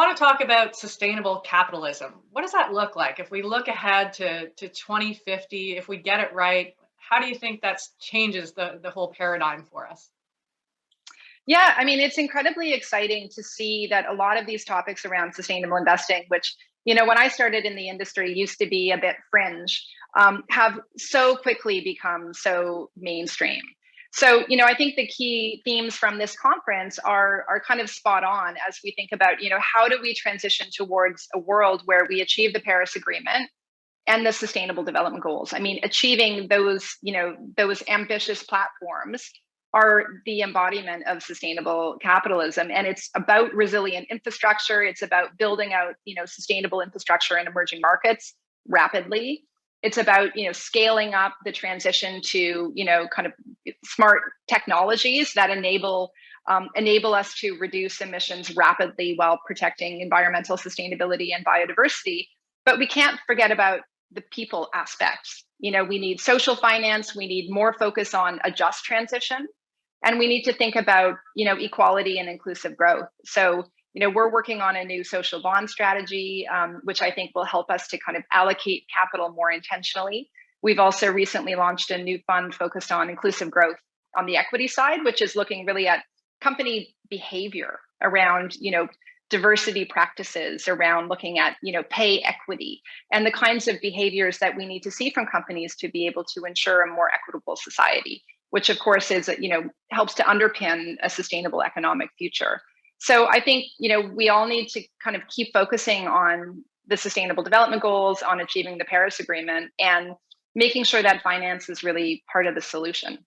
want to talk about sustainable capitalism. What does that look like? If we look ahead to 2050, if we get it right, how do you think that changes the whole paradigm for us? Yeah, I mean, it's incredibly exciting to see that a lot of these topics around sustainable investing, which, when I started in the industry used to be a bit fringe, have so quickly become so mainstream. So, I think the key themes from this conference are kind of spot on as we think about, how do we transition towards a world where we achieve the Paris Agreement and the Sustainable Development Goals. I mean, achieving those ambitious platforms are the embodiment of sustainable capitalism, and it's about resilient infrastructure. It's about building out, sustainable infrastructure in emerging markets rapidly. It's about, scaling up the transition to, kind of smart technologies that enable us to reduce emissions rapidly while protecting environmental sustainability and biodiversity. But we can't forget about the people aspects. We need social finance, we need more focus on a just transition, and we need to think about, equality and inclusive growth. So, we're working on a new social bond strategy, which I think will help us to kind of allocate capital more intentionally. We've also recently launched a new fund focused on inclusive growth on the equity side, which is looking really at company behavior around, diversity practices, around looking at, pay equity and the kinds of behaviors that we need to see from companies to be able to ensure a more equitable society, which of course is, helps to underpin a sustainable economic future. So I think, we all need to kind of keep focusing on the Sustainable Development Goals, on achieving the Paris Agreement, and making sure that finance is really part of the solution.